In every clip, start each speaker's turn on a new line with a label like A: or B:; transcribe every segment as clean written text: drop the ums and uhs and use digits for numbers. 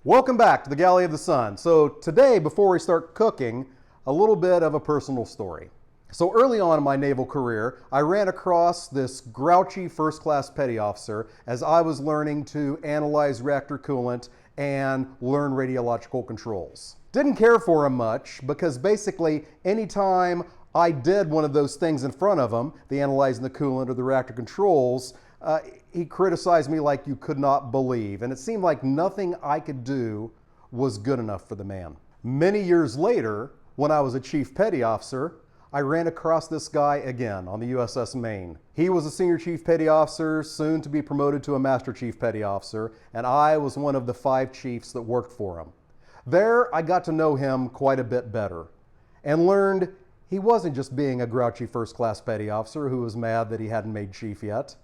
A: Welcome back to the Galley of the Sun. So today, before we start cooking, a little bit of a personal story. So early on in my naval career, I ran across this grouchy first-class petty officer as I was learning to analyze reactor coolant and learn radiological controls. Didn't care for him much because basically anytime I did one of those things in front of him, the analyzing the coolant or the reactor controls, he criticized me like you could not believe. And it seemed like nothing I could do was good enough for the man. Many years later, when I was a chief petty officer, I ran across this guy again on the USS Maine. He was a senior chief petty officer, soon to be promoted to a master chief petty officer, and I was one of the 5 chiefs that worked for him. There, I got to know him quite a bit better and learned he wasn't just being a grouchy first-class petty officer who was mad that he hadn't made chief yet.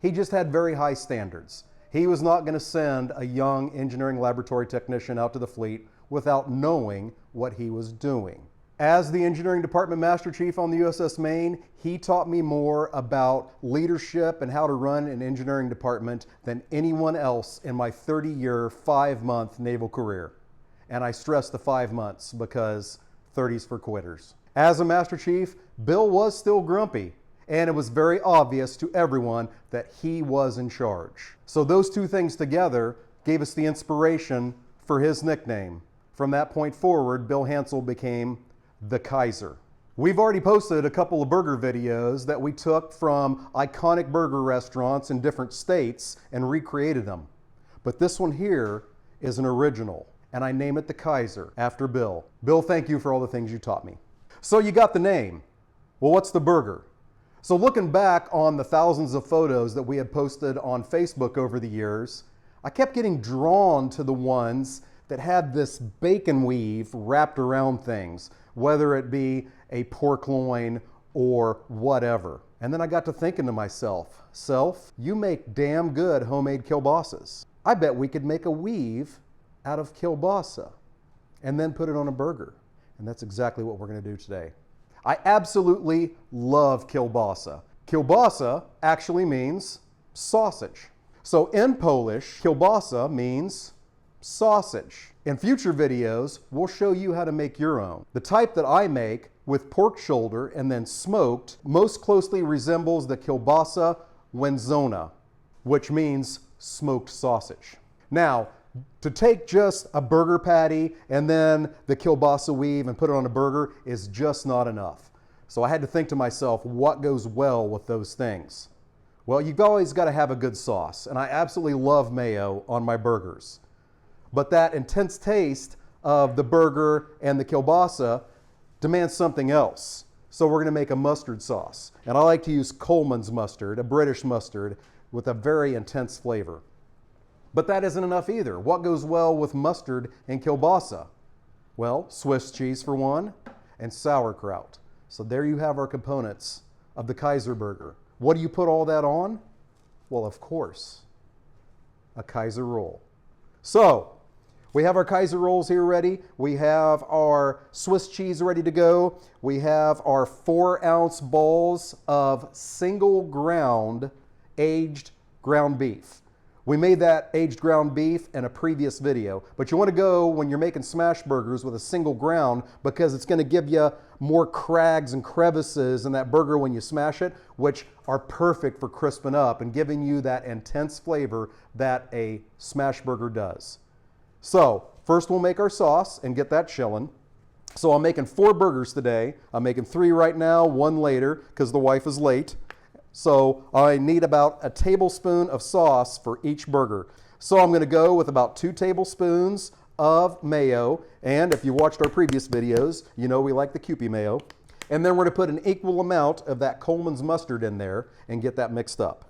A: He just had very high standards. He was not going to send a young engineering laboratory technician out to the fleet without knowing what he was doing. As the engineering department master chief on the USS Maine, he taught me more about leadership and how to run an engineering department than anyone else in my 30-year, 5-month naval career. And I stress the 5 months because 30's for quitters. As a master chief, Bill was still grumpy, and it was very obvious to everyone that he was in charge. So those two things together gave us the inspiration for his nickname. From that point forward, Bill Hansel became the Kaiser. We've already posted a couple of burger videos that we took from iconic burger restaurants in different states and recreated them. But this one here is an original, and I name it the Kaiser after Bill. Bill, thank you for all the things you taught me. So you got the name. Well, what's the burger? So looking back on the thousands of photos that we had posted on Facebook over the years, I kept getting drawn to the ones that had this bacon weave wrapped around things, whether it be a pork loin or whatever. And then I got to thinking to myself, you make damn good homemade kielbasas. I bet we could make a weave out of kielbasa and then put it on a burger. And that's exactly what we're going to do today. I absolutely love kielbasa. Kielbasa actually means sausage. So in Polish, kielbasa means sausage. In future videos, we'll show you how to make your own. The type that I make with pork shoulder and then smoked most closely resembles the kielbasa wędzona, which means smoked sausage. Now, to take just a burger patty and then the kielbasa weave and put it on a burger is just not enough. So I had to think to myself, what goes well with those things? Well, you've always got to have a good sauce, and I absolutely love mayo on my burgers. But that intense taste of the burger and the kielbasa demands something else. So we're going to make a mustard sauce. And I like to use Coleman's mustard, a British mustard, with a very intense flavor. But that isn't enough either. What goes well with mustard and kielbasa? Well, Swiss cheese for one, and sauerkraut. So there you have our components of the Kaiser burger. What do you put all that on? Well, of course, a Kaiser roll. So we have our Kaiser rolls here ready. We have our Swiss cheese ready to go. We have our 4-ounce balls of single ground aged ground beef. We made that aged ground beef in a previous video, but you want to go when you're making smash burgers with a single ground because it's going to give you more crags and crevices in that burger when you smash it, which are perfect for crisping up and giving you that intense flavor that a smash burger does. So first we'll make our sauce and get that chilling. So I'm making 4 burgers today. I'm making 3 right now, 1 later because the wife is late. So I need about a tablespoon of sauce for each burger. So I'm going to go with about 2 tablespoons of mayo. And if you watched our previous videos, you know we like the Kewpie mayo. And then we're going to put an equal amount of that Coleman's mustard in there and get that mixed up.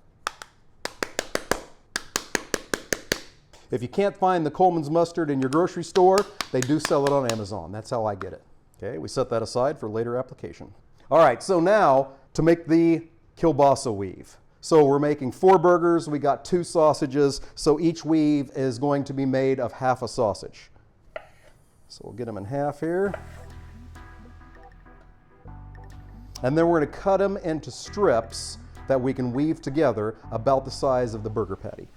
A: If you can't find the Coleman's mustard in your grocery store, they do sell it on Amazon. That's how I get it. Okay, we set that aside for later application. All right, so now to make the kielbasa weave. So we're making 4 burgers, we got 2 sausages, so each weave is going to be made of half a sausage. So we'll get them in half here. And then we're going to cut them into strips that we can weave together about the size of the burger patty.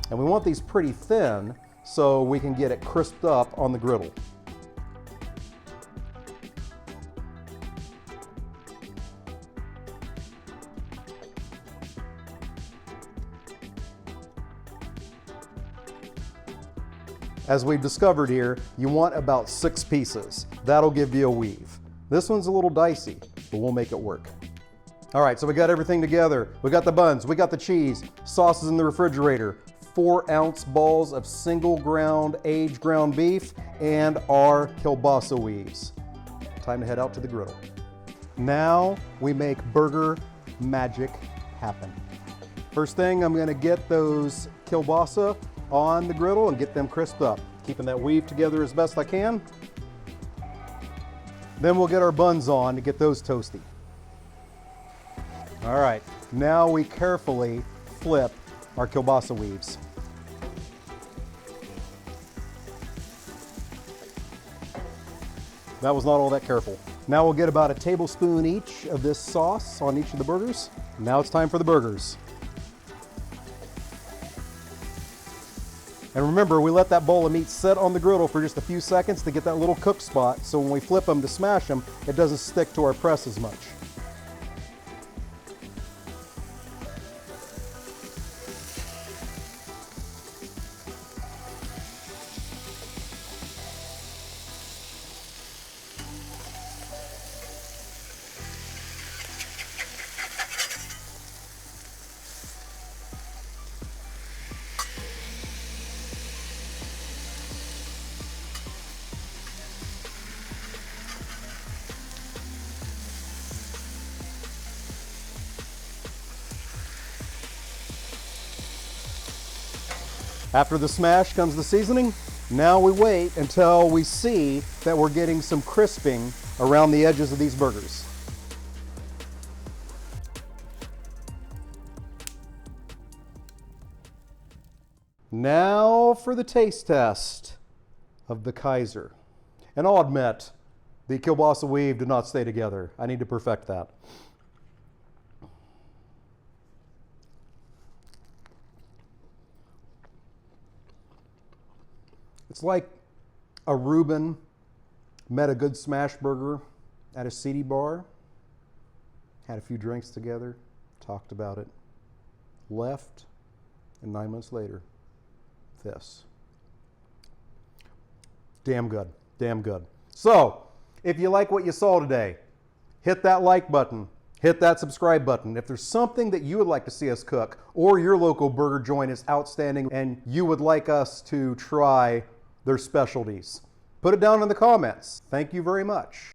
A: And we want these pretty thin so we can get it crisped up on the griddle. As we've discovered here, you want about 6 pieces. That'll give you a weave. This one's a little dicey, but we'll make it work. All right, so we got everything together. We got the buns, we got the cheese, sauces in the refrigerator, 4-ounce balls of single ground, aged ground beef, and our kielbasa weaves. Time to head out to the griddle. Now we make burger magic happen. First thing, I'm gonna get those kielbasa on the griddle and get them crisped up, keeping that weave together as best I can. Then we'll get our buns on to get those toasty. All right, now we carefully flip our kielbasa weaves. That was not all that careful. Now we'll get about a tablespoon each of this sauce on each of the burgers. Now it's time for the burgers. And remember, we let that bowl of meat sit on the griddle for just a few seconds to get that little cook spot, so when we flip them to smash them, it doesn't stick to our press as much. After the smash comes the seasoning. Now we wait until we see that we're getting some crisping around the edges of these burgers. Now for the taste test of the Kaiser. And I'll admit, the kielbasa weave did not stay together. I need to perfect that. It's like a Reuben met a good smashburger at a seedy bar, had a few drinks together, talked about it, left, and 9 months later, this. Damn good, damn good. So, if you like what you saw today, hit that like button, hit that subscribe button. If there's something that you would like to see us cook, or your local burger joint is outstanding and you would like us to try their specialties, put it down in the comments. Thank you very much.